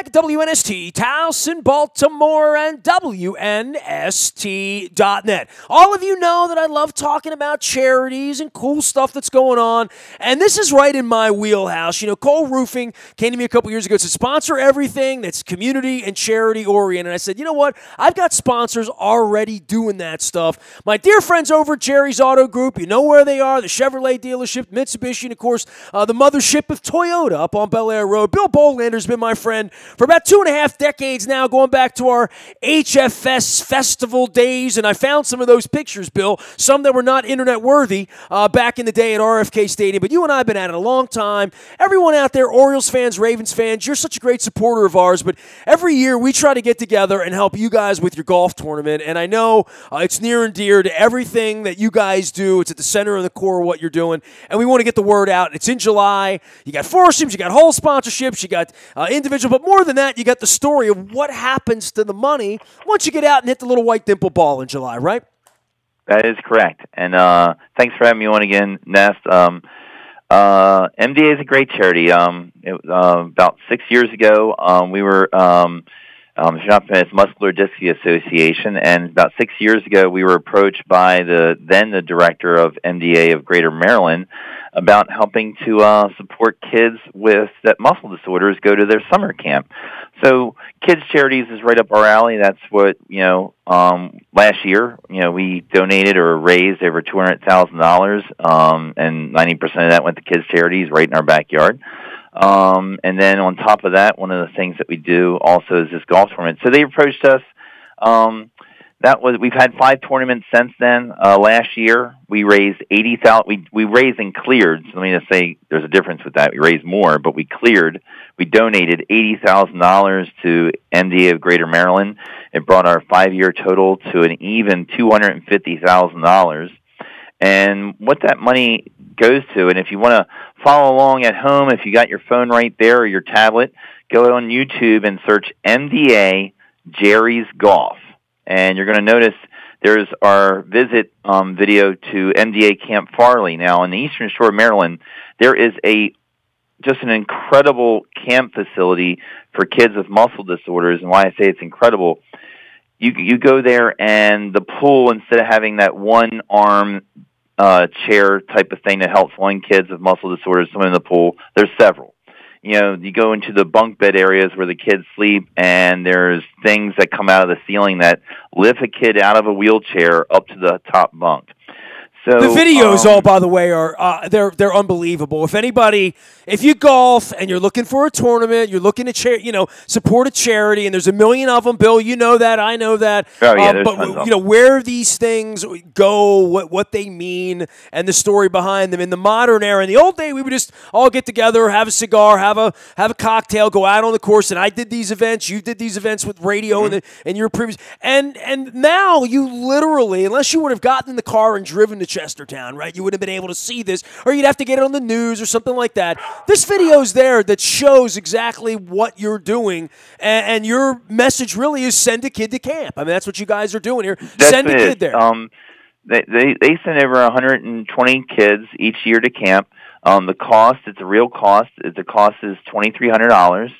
back. WNST, Towson, Baltimore, and WNST.net. All of you know that I love talking about charities and cool stuff that's going on, and this is right in my wheelhouse. You know, Cole Roofing came to me a couple years ago to sponsor everything that's community and charity oriented. I said, you know what? I've got sponsors already doing that stuff. My dear friends over at Jerry's Auto Group, you know where they are, the Chevrolet dealership, Mitsubishi, and of course, the mothership of Toyota up on Bel Air Road. Bill Bolander's been my friend for about 2.5 decades now, going back to our HFS festival days, and I found some of those pictures, Bill, some that were not internet worthy back in the day at RFK Stadium, but you and I have been at it a long time. Everyone out there, Orioles fans, Ravens fans, you're such a great supporter of ours, but every year we try to get together and help you guys with your golf tournament, and I know it's near and dear to everything that you guys do. It's at the center and the core of what you're doing, and we want to get the word out. It's in July. You got foursomes, you got whole sponsorships, you got individual, but more than that, you got the story of what happens to the money once you get out and hit the little white dimple ball in July, right? That is correct. And thanks for having me on again, Nest. MDA is a great charity. About 6 years ago, we were it's Muscular Dystrophy Association, and about 6 years ago, we were approached by the director of MDA of Greater Maryland about helping to support kids with that muscle disorders go to their summer camp. So kids charities is right up our alley. That's what, last year, we donated or raised over $200,000, and 90% of that went to kids charities right in our backyard. And then on top of that, one of the things that we do also is this golf tournament. So they approached us. We've had 5 tournaments since then. Last year we raised $80,000. We raised and cleared. So let me just say there's a difference with that. We raised more, but we donated $80,000 to MDA of Greater Maryland. It brought our 5-year total to an even $250,000. And what that money goes to, and if you want to follow along at home, if you got your phone right there or your tablet, go on YouTube and search MDA Jerry's Golf. And you're going to notice there's our visit video to MDA Camp Farley. Now, in the Eastern Shore of Maryland, there is just an incredible camp facility for kids with muscle disorders. And why I say it's incredible, you go there and the pool, instead of having that one-arm chair type of thing that helps one kids with muscle disorders swim in the pool, there's several. You go into the bunk bed areas where the kids sleep, and there's things that come out of the ceiling that lift a kid out of a wheelchair up to the top bunk. So the videos, all by the way, are they're unbelievable. If you golf and you're looking for a tournament, you're looking to support a charity, and there's a million of them. Bill, you know that, I know that. Oh yeah, there's tons of them. Where these things go, what they mean, and the story behind them. In the modern era, in the old day, we would just all get together, have a cigar, have a cocktail, go out on the course. And I did these events, you did these events with radio and your previous, and now you literally, unless you would have gotten in the car and driven to Chestertown, right? You wouldn't have been able to see this, or you'd have to get it on the news or something like that. This video's there that shows exactly what you're doing, and your message really is send a kid to camp. I mean, that's what you guys are doing here. Send a kid there. They send over 120 kids each year to camp. The cost, it's a real cost. The cost is $2,300.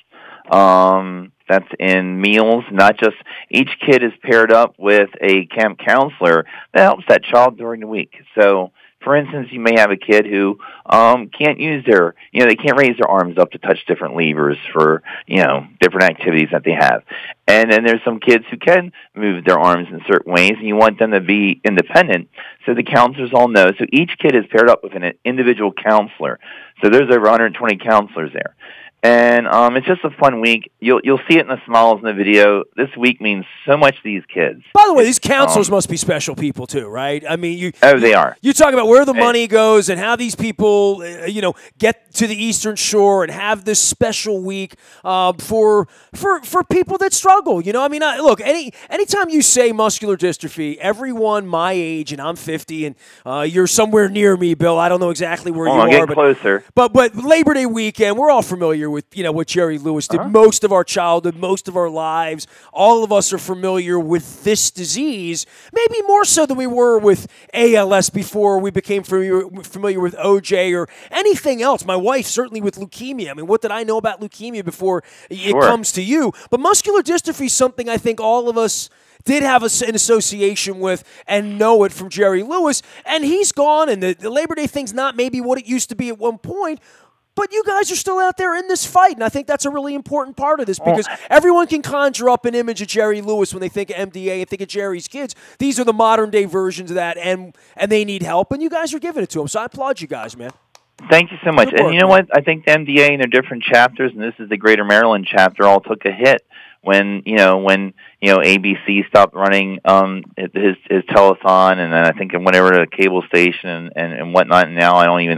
That's in meals, not just each kid is paired up with a camp counselor that helps that child during the week. So, for instance, you may have a kid who can't use they can't raise their arms up to touch different levers for, different activities that they have. And then there's some kids who can move their arms in certain ways, and you want them to be independent. So the counselors all know. So each kid is paired up with an individual counselor. So there's over 120 counselors there. And it's just a fun week. You'll see it in the smiles in the video. This week means so much to these kids. By the way, these counselors must be special people too, right? I mean, they are. You talk about where the money goes and how these people, get to the Eastern Shore and have this special week for people that struggle. Look, anytime you say muscular dystrophy, everyone my age, and I'm 50, and you're somewhere near me, Bill. I don't know exactly where you are, get closer. But Labor Day weekend, we're all familiar with, what Jerry Lewis did. Most of our childhood, most of our lives, all of us are familiar with this disease, maybe more so than we were with ALS before we became familiar with OJ or anything else. My wife, certainly with leukemia. I mean, what did I know about leukemia before it comes to you? But muscular dystrophy is something I think all of us did have an association with and know it from Jerry Lewis, and he's gone, and the Labor Day thing's not maybe what it used to be at one point, but you guys are still out there in this fight, and I think that's a really important part of this because everyone can conjure up an image of Jerry Lewis when they think of MDA and think of Jerry's kids. These are the modern-day versions of that, and they need help, and you guys are giving it to them, so I applaud you guys, man. Thank you so much. Good work, and you know what? I think the MDA and their different chapters, and this is the Greater Maryland chapter, all took a hit when ABC stopped running his telethon, and then I think it went over to a cable station and whatnot. And now I don't even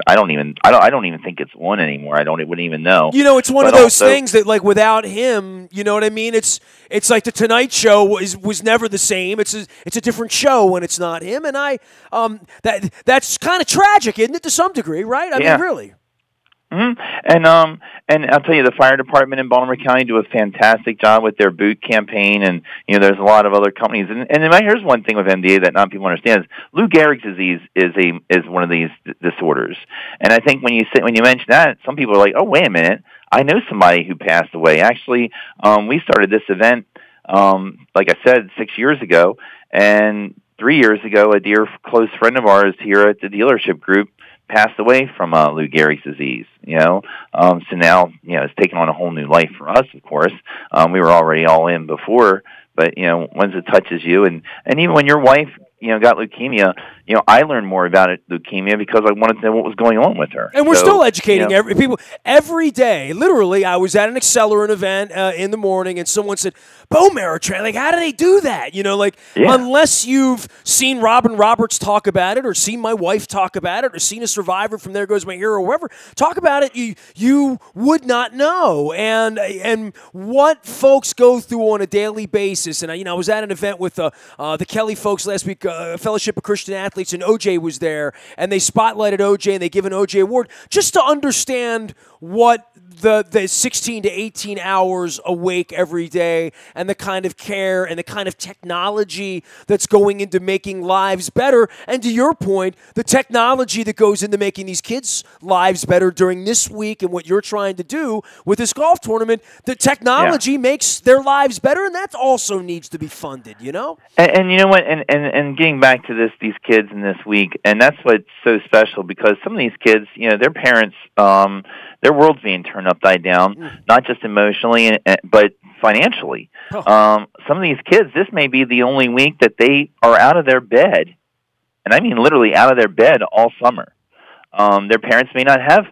think it's on anymore. It wouldn't even know. It's one of those things that, like, without him, you know what I mean? It's like the Tonight Show was never the same. It's a different show when it's not him, and that's kind of tragic, isn't it, to some degree, right? I mean, really. Mm-hmm. And I'll tell you, the fire department in Baltimore County do a fantastic job with their boot campaign, and there's a lot of other companies. And here's one thing with MDA that not people understand: is Lou Gehrig's disease is one of these disorders. And I think when you mention that, some people are like, "Oh, wait a minute, I know somebody who passed away." Actually, we started this event, like I said, 6 years ago, and 3 years ago, a dear close friend of ours here at the dealership group passed away from Lou Gehrig's disease, so now, it's taken on a whole new life for us, of course. We were already all in before, but, once it touches you, and even when your wife, got leukemia, I learned more about leukemia because I wanted to know what was going on with her. And we're still educating people every day. Literally, I was at an Accelerant event in the morning, and someone said, bone marrow transplant, like, how do they do that? Unless you've seen Robin Roberts talk about it or seen my wife talk about it or seen a survivor from There Goes My Hero or whoever talk about it, you would not know. And what folks go through on a daily basis. And, I was at an event with the Kelly folks last week, Fellowship of Christian Athletes, and OJ was there, and they spotlighted OJ, and they give an OJ award just to understand what the 16 to 18 hours awake every day and the kind of care and the kind of technology that's going into making lives better. And to your point, the technology that goes into making these kids' lives better during this week and what you're trying to do with this golf tournament, the technology makes their lives better, and that also needs to be funded, And you know what? And getting back to these kids in this week, and that's what's so special because some of these kids, their parents, their world's being turned upside down, not just emotionally, but financially. Some of these kids, this may be the only week that they are out of their bed, and I mean literally out of their bed all summer. Their parents may not have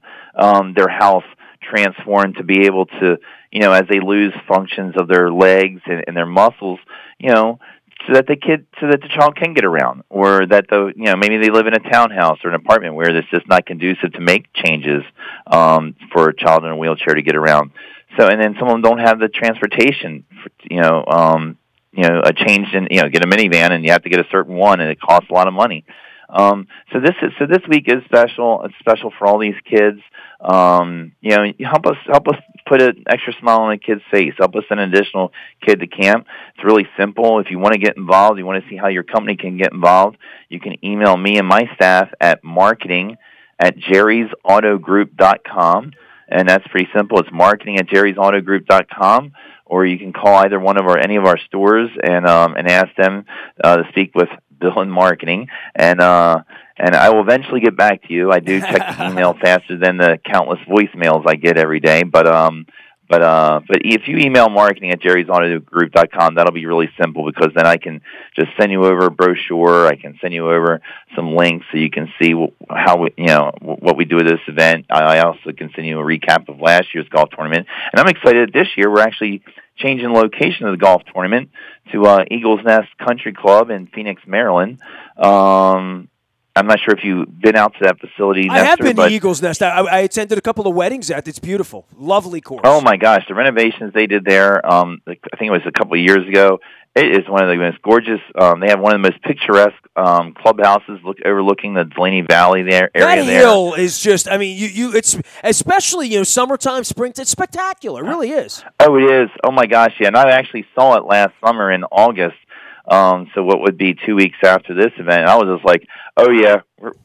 their house transformed to be able to, as they lose functions of their legs and their muscles, so that the child can get around, or that maybe they live in a townhouse or an apartment where it's just not conducive to make changes for a child in a wheelchair to get around. So, and then some of them don't have the transportation, a change in, get a minivan and you have to get a certain one and it costs a lot of money. So this week is special. It's special for all these kids. Help us put an extra smile on a kid's face. Help us send an additional kid to camp. It's really simple. If you want to get involved, you want to see how your company can get involved, you can email me and my staff at marketing@jerrysautogroup.com. And that's pretty simple. It's marketing@jerrysautogroup.com, or you can call either any of our stores and ask them to speak with Bill in marketing, and I will eventually get back to you. I do check the email faster than the countless voicemails I get every day, but if you email marketing@jerrysautogroup.com, that'll be really simple because then I can just send you over a brochure. I can send you over some links so you can see what we do at this event. I also can send you a recap of last year's golf tournament, and I'm excited this year we're actually changing the location of the golf tournament to Eagles Nest Country Club in Phoenix, Maryland. I'm not sure if you've been out to that facility, Nestor, I have been to Eagles Nest. I attended a couple of weddings at it. It's beautiful. Lovely course. Oh, my gosh. The renovations they did there, I think it was a couple of years ago. It is one of the most gorgeous. They have one of the most picturesque clubhouses overlooking the Delaney Valley area. That hill is just, I mean, it's especially, summertime, spring, it's spectacular. It really is. Oh, it is. Oh, my gosh, yeah. And I actually saw it last summer in August. So what would be 2 weeks after this event, I was just like, oh, yeah,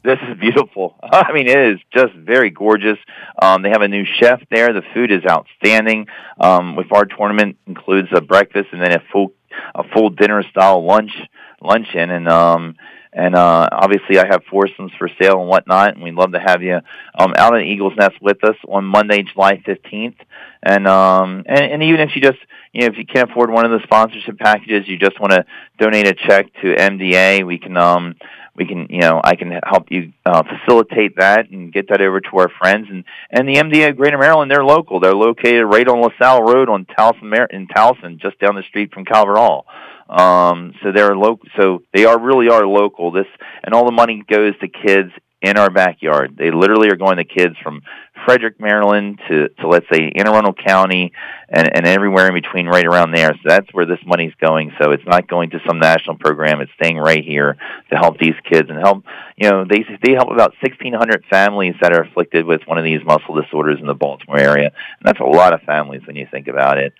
this is beautiful. I mean, it is just very gorgeous. They have a new chef there. The food is outstanding. With our tournament includes a breakfast and then a full dinner-style luncheon. And obviously I have foursomes for sale and whatnot, and we'd love to have you out at Eagles Nest with us on Monday, July 15th. And even if you just, if you can't afford one of the sponsorship packages, you just want to donate a check to MDA, we can, I can help you facilitate that and get that over to our friends. And the MDA of Greater Maryland, they're local. They're located right on LaSalle Road in Towson, just down the street from Calvert Hall. So they're local. So they really are local. And all the money goes to kids in our backyard. They literally are going to kids from Frederick, Maryland to let's say Anne Arundel County and everywhere in between right around there. So that's where this money's going. So it's not going to some national program. It's staying right here to help these kids and help, they help about 1,600 families that are afflicted with one of these muscle disorders in the Baltimore area. And that's a lot of families when you think about it,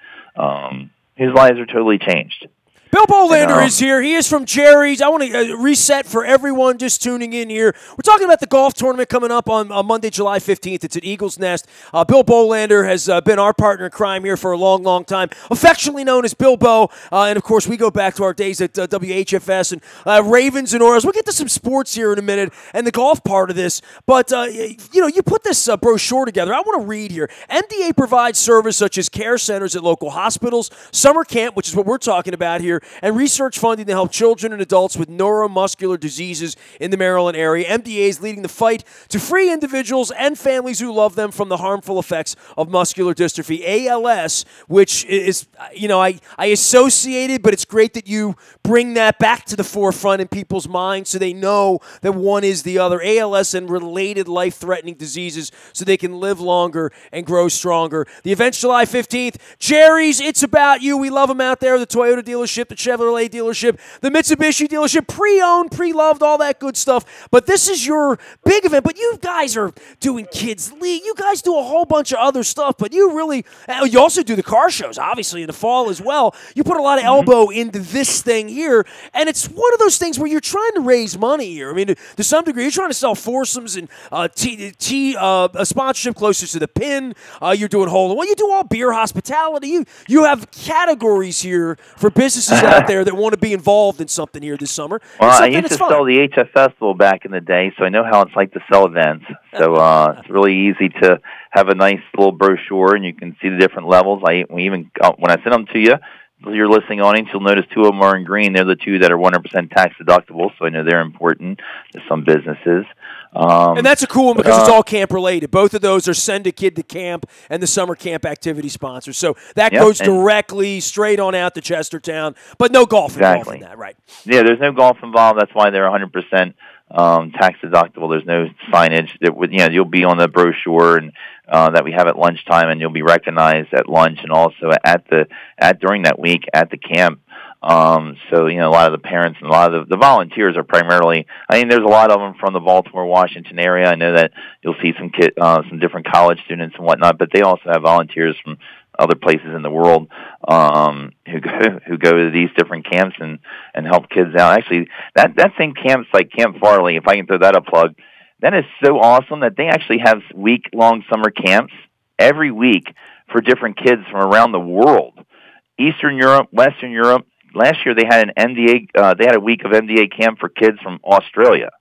whose lives are totally changed. Bill Bolander is here. He is from Jerry's. I want to reset for everyone just tuning in here. We're talking about the golf tournament coming up on Monday, July 15th. It's at Eagles Nest. Bill Bolander has been our partner in crime here for a long, long time, affectionately known as Bill Bo. And, of course, we go back to our days at WHFS and Ravens and Orioles. We'll get to some sports here in a minute and the golf part of this. But, you put this brochure together. I want to read here. MDA provides service such as care centers at local hospitals, summer camp, which is what we're talking about here, and research funding to help children and adults with neuromuscular diseases in the Maryland area. MDA is leading the fight to free individuals and families who love them from the harmful effects of muscular dystrophy, ALS, which is, I associate it, but it's great that you bring that back to the forefront in people's minds so they know that one is the other. ALS and related life-threatening diseases so they can live longer and grow stronger. The event's July 15th. Jerry's, it's about you. We love them out there. The Toyota dealership, the Chevrolet dealership, the Mitsubishi dealership, pre-owned, pre-loved, all that good stuff. But this is your big event. But you guys are doing Kids League. You guys do a whole bunch of other stuff. But you also do the car shows, obviously, in the fall as well. You put a lot of elbow into this thing here. And it's one of those things where you're trying to raise money here. I mean, to some degree, you're trying to sell foursomes and a sponsorship closer to the pin. You're doing hole-in-one. You do all beer hospitality. You have categories here for businesses out there that want to be involved in something here this summer. Well, I used to sell the HF Festival back in the day, so I know how it's like to sell events. So it's really easy to have a nice little brochure, and you can see the different levels. When I send them to you, your listening audience, you'll notice two of them are in green. They're the two that are 100% tax deductible, so I know they're important to some businesses. And that's a cool one because it's all camp related. Both of those are send a kid to camp and the summer camp activity sponsors. So that goes directly straight on out to Chestertown, but no golf involved in that, right? Yeah, there's no golf involved. That's why they're 100% tax deductible. There's no signage. You'll be on the brochure and that we have at lunchtime, and you'll be recognized at lunch and also during that week at the camp. So, a lot of the parents and a lot of the volunteers are primarily, there's a lot of them from the Baltimore, Washington area. I know that you'll see some different college students and whatnot, but they also have volunteers from other places in the world, who go to these different camps and help kids out. Actually, that same camp's like Camp Farley, if I can throw that a plug, that is so awesome that they actually have week-long summer camps every week for different kids from around the world. Eastern Europe, Western Europe. Last year they had they had a week of MDA camp for kids from Australia.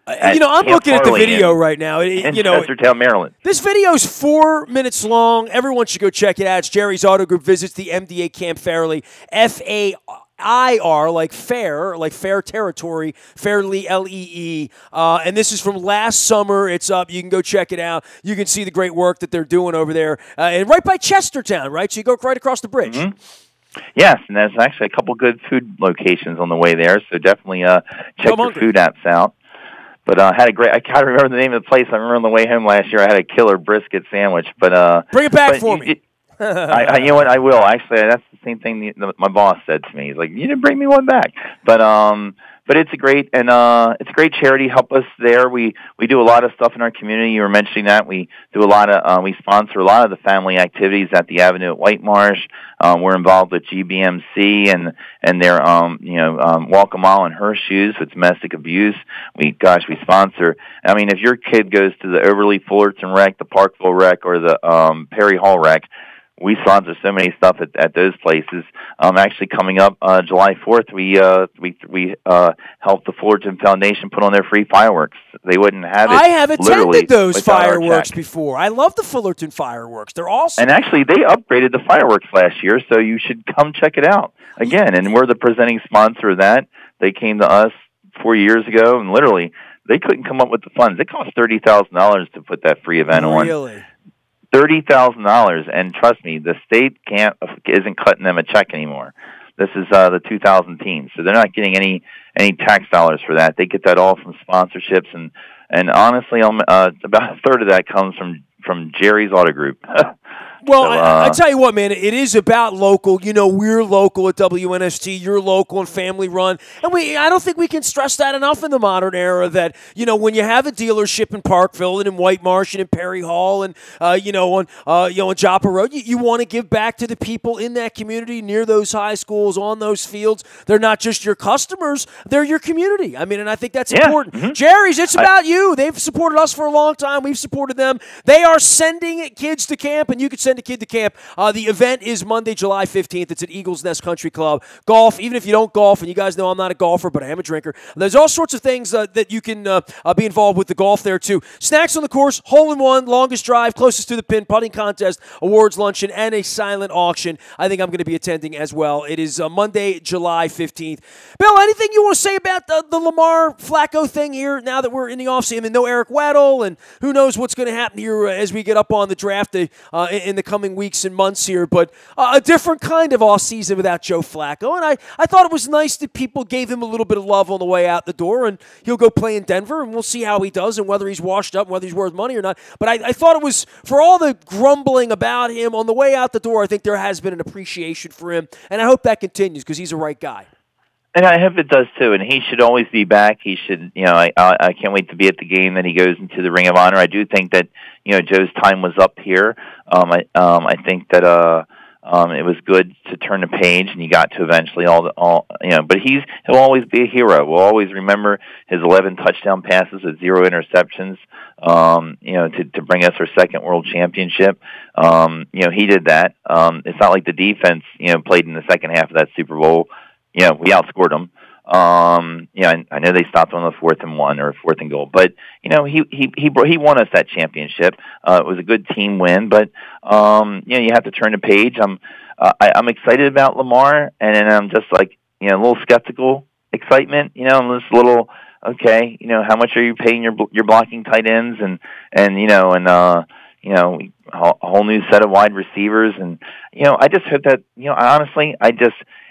I'm looking at the video right now. In Chestertown, Maryland. This video is 4 minutes long. Everyone should go check it out. It's Jerry's Auto Group visits the MDA Camp Fairley, FAIR, like fair territory, Fairley, LEE. And this is from last summer. It's up. You can go check it out. You can see the great work that they're doing over there. And right by Chestertown, right? So you go right across the bridge. Mm-hmm. Yes, and there's actually a couple good food locations on the way there, so definitely check your food apps out. But had a great. I can't remember the name of the place. I remember on the way home last year, I had a killer brisket sandwich. But bring it back for me. You know what? I will actually. That's the same thing my boss said to me. He's like, "You didn't bring me one back." But it's a great charity. Help us there. We do a lot of stuff in our community. You were mentioning that we do a lot of we sponsor a lot of the family activities at the Avenue at White Marsh. We're involved with GBMC and their Walk a Mile in Her Shoes with domestic abuse. We sponsor. I mean, if your kid goes to the Overly Fullerton Rec, the Parkville Rec, or the Perry Hall Rec, we sponsor so many stuff at those places. Actually, coming up July 4th, we helped the Fullerton Foundation put on their free fireworks. They wouldn't have it. I have attended those fireworks before. I love the Fullerton fireworks. They're awesome. And actually, they upgraded the fireworks last year, so you should come check it out again. And we're the presenting sponsor of that. They came to us 4 years ago, and literally, they couldn't come up with the funds. It cost $30,000 to put that free event on. Really? $30,000, and trust me, the state isn't cutting them a check anymore. This is the 2000 team, so they're not getting any tax dollars for that. They get that all from sponsorships, and honestly, about a third of that comes from Jerry's Auto Group. Well, I tell you what, man, it is about local. You know, we're local at WNST. You're local and family run. And I don't think we can stress that enough in the modern era that, you know, when you have a dealership in Parkville and in White Marsh and in Perry Hall and, on Joppa Road, you want to give back to the people in that community near those high schools, on those fields. They're not just your customers. They're your community. I mean, and I think that's important. Mm-hmm. Jerry's, it's about you. They've supported us for a long time. We've supported them. They are sending kids to camp, and you can send a kid to camp. The event is Monday, July 15th. It's at Eagles Nest Country Club. Golf, even if you don't golf, and you guys know I'm not a golfer, but I am a drinker, there's all sorts of things that you can be involved with the golf there, too. Snacks on the course, hole-in-one, longest drive, closest to the pin, putting contest, awards luncheon, and a silent auction. I think I'm going to be attending as well. It is Monday, July 15th. Bill, anything you want to say about the Lamar Flacco thing here now that we're in the offseason? I mean, no Eric Weddle, and who knows what's going to happen here as we get up on the draft in the coming weeks and months here, but a different kind of offseason without Joe Flacco, and I thought it was nice that people gave him a little bit of love on the way out the door, and he'll go play in Denver, and we'll see how he does and whether he's washed up and whether he's worth money or not, but I thought it was, for all the grumbling about him on the way out the door, I think there has been an appreciation for him, and I hope that continues because he's a right guy. And I hope it does too. And he should always be back. He should, I can't wait to be at the game that he goes into the Ring of Honor. I do think that, Joe's time was up here. I think that it was good to turn the page, and he got to eventually but he'll always be a hero. We'll always remember his 11 touchdown passes with 0 interceptions. To bring us our second world championship. He did that. It's not like the defense, played in the second half of that Super Bowl. We outscored them. I know they stopped on the 4th and 1 or 4th and goal, but he won us that championship. It was a good team win, but you have to turn the page. I'm excited about Lamar, and then I'm just like a little skeptical excitement. I'm this little how much are you paying your blocking tight ends and a whole new set of wide receivers, and I just hope that honestly,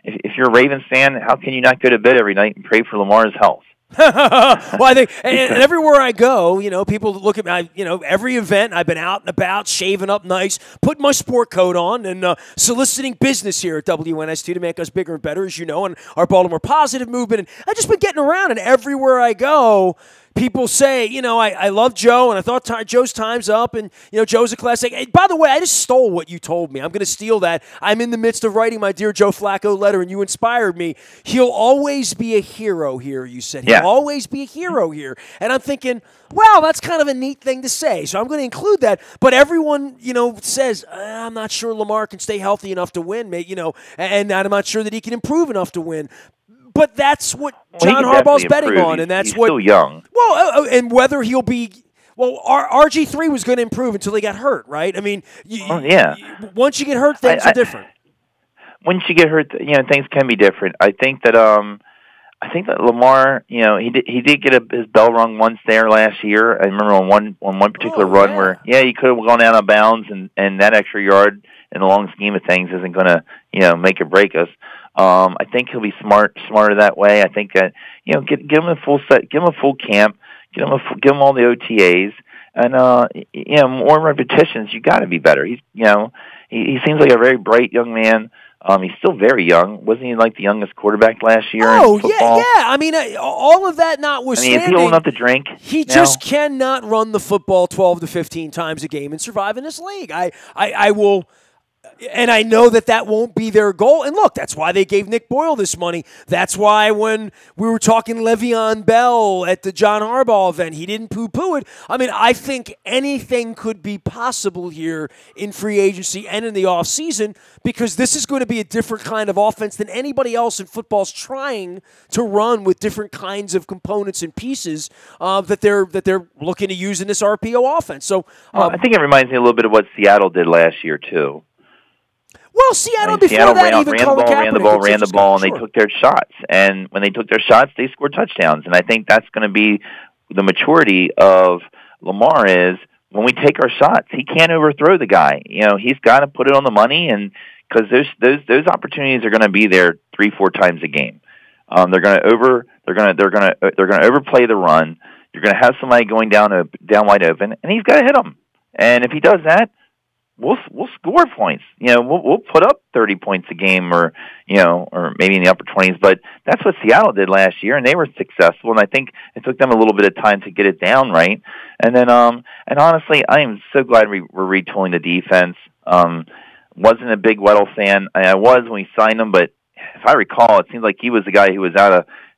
if you're a Ravens fan, how can you not go to bed every night and pray for Lamar's health? Well, I think, and everywhere I go, people look at me, every event, I've been out and about, shaving up nice, putting my sport coat on, and soliciting business here at WNST to make us bigger and better, as you know, and our Baltimore Positive movement. And I've just been getting around, and everywhere I go, people say, I love Joe, and I thought Joe's time's up, and, Joe's a classic. Hey, by the way, I just stole what you told me. I'm going to steal that. I'm in the midst of writing my Dear Joe Flacco letter, and you inspired me. He'll always be a hero here, you said. He'll always be a hero here. And I'm thinking, well, that's kind of a neat thing to say, so I'm going to include that. But everyone, says, I'm not sure Lamar can stay healthy enough to win, and I'm not sure that he can improve enough to win. But that's what John Harbaugh's betting on, and that's he's still young. Well, and whether he'll be RG3 was going to improve until he got hurt, right? I mean, once you get hurt, things are different. Once you get hurt, things can be different. I think that Lamar, he did get his bell rung once there last year. I remember on one particular run where he could have gone out of bounds, and that extra yard in the long scheme of things isn't going to make or break us. I think he'll be smarter that way. I think that give him a full camp, give him all the OTAs, and more repetitions. You got to be better. He seems like a very bright young man. He's still very young. Wasn't he like the youngest quarterback last year in football? Yeah. I mean, all of that notwithstanding, is he old enough to drink? He just cannot run the football 12 to 15 times a game and survive in this league. I will. And I know that won't be their goal. And look, that's why they gave Nick Boyle this money. That's why when we were talking Le'Veon Bell at the John Harbaugh event, he didn't poo-poo it. I mean, I think anything could be possible here in free agency and in the offseason because this is going to be a different kind of offense than anybody else in football's trying to run with different kinds of components and pieces that they're looking to use in this RPO offense. So I think it reminds me a little bit of what Seattle did last year, too. Well, Seattle before that even ran the ball, and they took their shots. And when they took their shots, they scored touchdowns. And I think that's going to be the maturity of Lamar is when we take our shots, he can't overthrow the guy. He's got to put it on the money, and because those opportunities are going to be there 3-4 times a game. They're going to overplay the run. You're going to have somebody going down wide open, and he's got to hit them. And if he does that, we'll score points. We'll put up 30 points a game, or maybe in the upper 20s. But that's what Seattle did last year, and they were successful. And I think it took them a little bit of time to get it down right. And then, and honestly, I am so glad we're retooling the defense. Wasn't a big Weddle fan. I was when we signed him, but if I recall, it seems like he was the guy who was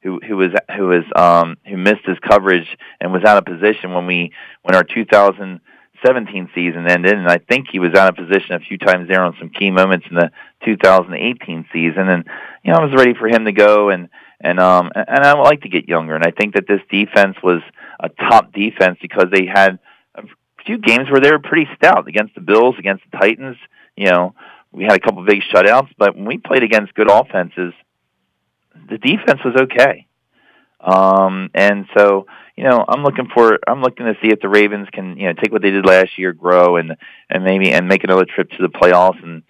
who missed his coverage and was out of position when our 2017 season ended, and I think he was out of position a few times there on some key moments in the 2018 season. And I was ready for him to go, and I would like to get younger. And I think that this defense was a top defense because they had a few games where they were pretty stout against the Bills, against the Titans. We had a couple of big shutouts, but when we played against good offenses, the defense was okay. And so, I'm looking to see if the Ravens can, take what they did last year, grow and make another trip to the playoffs and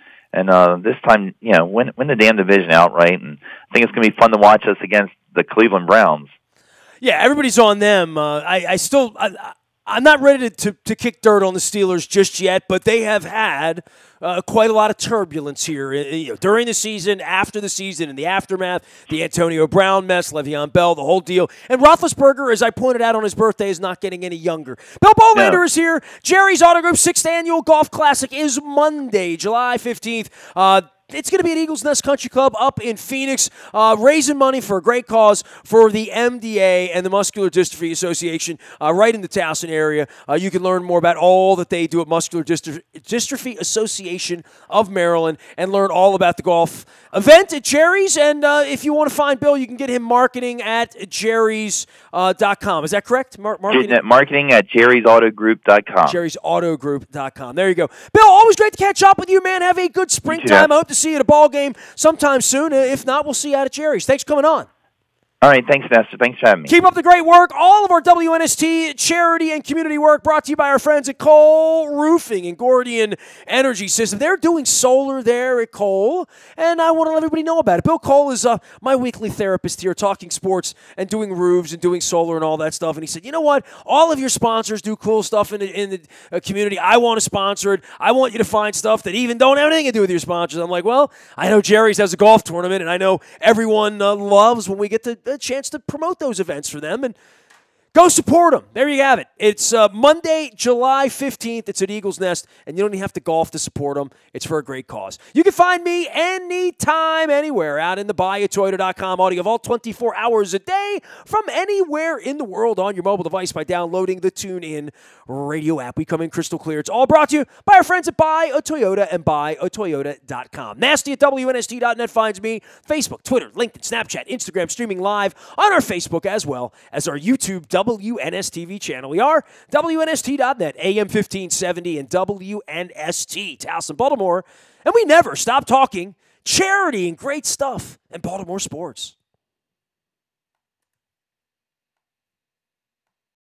this time, win the damn division outright. And I think it's going to be fun to watch us against the Cleveland Browns. Yeah, everybody's on them. I'm not ready to kick dirt on the Steelers just yet, but they have had quite a lot of turbulence here during the season, after the season, in the aftermath, the Antonio Brown mess, Le'Veon Bell, the whole deal. And Roethlisberger, as I pointed out on his birthday, is not getting any younger. Bill Bolander is here. Jerry's Auto Group 6th Annual Golf Classic is Monday, July 15th. It's going to be at Eagles Nest Country Club up in Phoenix, raising money for a great cause for the MDA and the Muscular Dystrophy Association right in the Towson area. You can learn more about all that they do at Muscular Dystrophy Association of Maryland and learn all about the golf event at Jerry's. And if you want to find Bill, you can get him marketing at jerrys.com. Is that correct? Marketing at jerrysautogroup.com. jerrysautogroup.com. There you go. Bill, always great to catch up with you, man. Have a good springtime. I hope to see you at a ball game sometime soon. If not, we'll see you out at Jerry's. Thanks for coming on. All right, thanks, Nestor. Thanks for having me. Keep up the great work. All of our WNST charity and community work brought to you by our friends at Cole Roofing and Gordian Energy System. They're doing solar there at Cole, and I want to let everybody know about it. Bill Cole is my weekly therapist here, talking sports and doing roofs and doing solar and all that stuff. And he said, you know what? All of your sponsors do cool stuff in the community. I want to sponsor it. I want you to find stuff that even don't have anything to do with your sponsors. I'm like, well, I know Jerry's has a golf tournament, and I know everyone loves when we get a chance to promote those events for them, and go support them. There you have it. It's Monday, July 15th. It's at Eagles Nest, and you don't even have to golf to support them. It's for a great cause. You can find me anytime, anywhere out in the buyatoyota.com audio vault 24 hours a day from anywhere in the world on your mobile device by downloading the TuneIn radio app. We come in crystal clear. It's all brought to you by our friends at Buy a Toyota and buyatoyota.com. Nasty at WNST.net finds me. Facebook, Twitter, LinkedIn, Snapchat, Instagram, streaming live on our Facebook as well as our YouTube WNSTV channel. We are WNST.net, AM 1570 and WNST, Towson, Baltimore. And we never stop talking charity and great stuff and Baltimore sports.